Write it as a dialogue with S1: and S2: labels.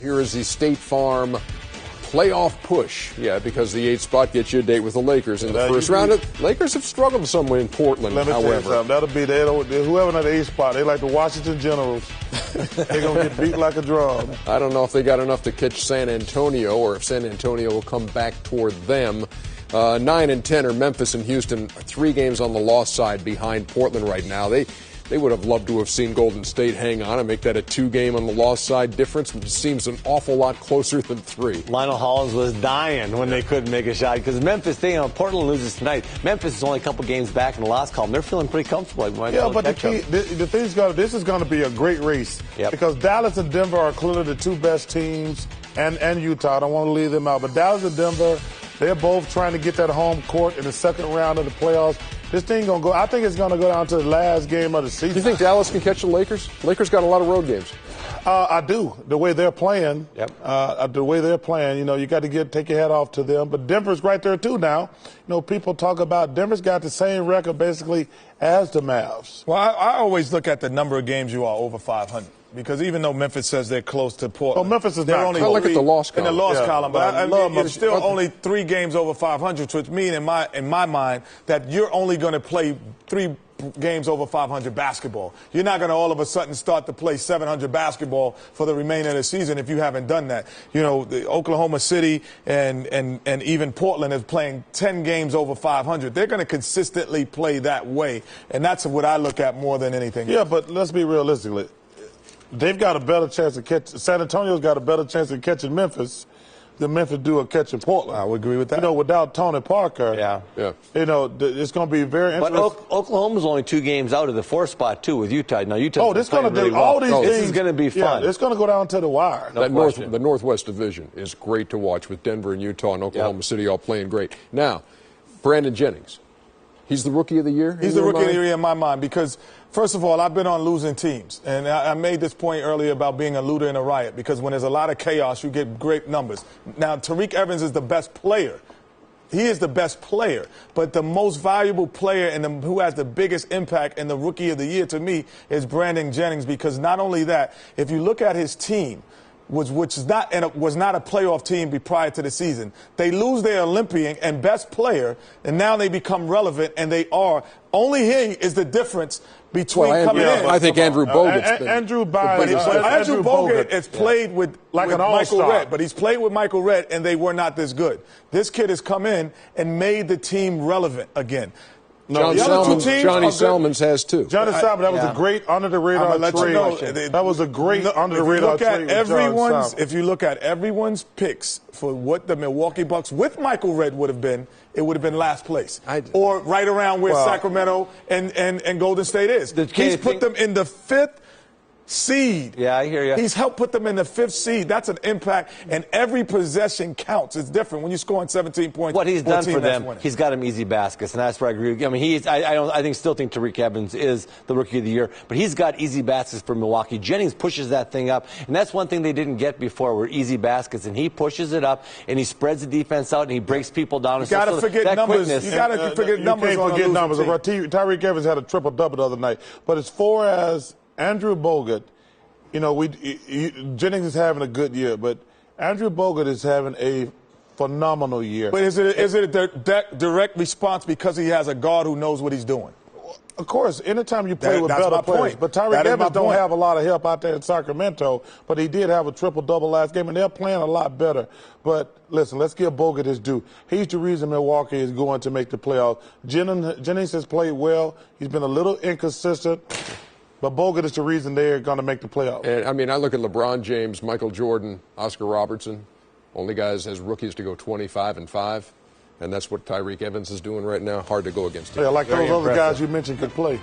S1: Here is the State Farm playoff push. Yeah, because the 8th spot gets you a date with the Lakers in the first round. Lakers have struggled somewhere in Portland,
S2: Let me tell you
S1: however.
S2: something. That'll be whoever in the 8th spot. They like the Washington Generals. They're going to get beat like a drum.
S1: I don't know if they got enough to catch San Antonio or if San Antonio will come back toward them. 9 and 10 are Memphis and Houston, 3 games on the loss side behind Portland right now. They would have loved to have seen Golden State hang on and make that a 2-game on the loss side difference. It seems an awful lot closer than 3.
S3: Lionel Hollins was dying when they couldn't make a shot because Memphis, Portland loses tonight. Memphis is only a couple games back in the loss column. They're feeling pretty comfortable.
S2: But the thing's this is going to be a great race because Dallas and Denver are clearly the 2 best teams, and Utah. I don't want to leave them out, but Dallas and Denver, they're both trying to get that home court in the second round of the playoffs. This thing going to go, I think it's going to go down to the last game of the season.
S1: Do you think Dallas can catch the Lakers? Lakers got a lot of road games.
S2: I do. The way they're playing, you got to take your head off to them. But Denver's right there, too, now. People talk about Denver's got the same record, basically, as the Mavs.
S4: Well, I always look at the number of games you are over 500. Because even though Memphis says they're close to Portland,
S2: Memphis is
S4: they're
S2: not.
S4: only
S1: I look at the loss column.
S4: in the loss column, but it's still
S1: them.
S4: only 3 games over 500, which means in my mind that you're only going to play 3 games over 500 basketball. You're not going to all of a sudden start to play 700 basketball for the remainder of the season if you haven't done that. The Oklahoma City and even Portland is playing 10 games over 500. They're going to consistently play that way, and that's what I look at more than anything.
S2: Yeah, but let's be realistic. They've got a better chance of catching. San Antonio's got a better chance of catching Memphis than Memphis do of catching Portland.
S4: I would agree with that.
S2: Without Tony Parker, it's going to be very interesting.
S3: But Oklahoma's only 2 games out of the 4th spot too with Utah. Now Utah's
S2: this going to
S3: really
S2: do all
S3: well.
S2: these things.
S3: This is going to be fun.
S2: It's going to go down to the wire.
S1: The Northwest Division is great to watch with Denver and Utah and Oklahoma City all playing great. Now, Brandon Jennings, he's the Rookie of the Year?
S4: He's the Rookie of the Year in my mind because, first of all, I've been on losing teams. And I made this point earlier about being a looter in a riot because when there's a lot of chaos, you get great numbers. Now, Tariq Evans is the best player. He is the best player. But the most valuable player and who has the biggest impact in the Rookie of the Year to me is Brandon Jennings because not only that, if you look at his team, which was not a playoff team prior to the season. They lose their Olympian and best player, and now they become relevant, and they are. Only he is the difference between coming in.
S1: I think Andrew Bogut's
S2: Andrew
S4: Bogut has played with Michael Redd, but he's played with Michael Redd, and they were not this good. This kid has come in and made the team relevant again.
S1: Johnny Selmans has too.
S2: Johnny Selmans, that was a great under-the-radar trade. That was a great under-the-radar trade.
S4: If you look at everyone's picks for what the Milwaukee Bucks with Michael Redd would have been, it would have been last place. Or right around where Sacramento and Golden State is. He's put them in the 5th seed.
S3: Yeah, I hear you.
S4: He's helped put them in the 5th seed. That's an impact, and every possession counts. It's different when you're scoring 17 points.
S3: What he's done for them, he's got him easy baskets, and that's where I agree with you. I mean, I still think Tariq Evans is the Rookie of the Year, but he's got easy baskets for Milwaukee. Jennings pushes that thing up, and that's one thing they didn't get before were easy baskets, and he pushes it up, and he spreads the defense out, and he breaks people down.
S4: You got to forget numbers. You got to forget numbers.
S2: You can't forget numbers. Tyreek Evans had a triple-double the other night, but as far as Andrew Bogut, Jennings is having a good year, but Andrew Bogut is having a phenomenal year.
S4: But is it a direct response because he has a guard who knows what he's doing?
S2: Of course, anytime you play with better players. But Tyreek Evans don't have a lot of help out there in Sacramento, but he did have a triple-double last game, and they're playing a lot better. But listen, let's give Bogut his due. He's the reason Milwaukee is going to make the playoffs. Jennings has played well. He's been a little inconsistent. But Bogut is the reason they're going to make the playoffs.
S1: And I look at LeBron James, Michael Jordan, Oscar Robertson, only guys as rookies to go 25-5, and that's what Tyreke Evans is doing right now. Hard to go against him.
S2: Yeah, like those other guys you mentioned could play.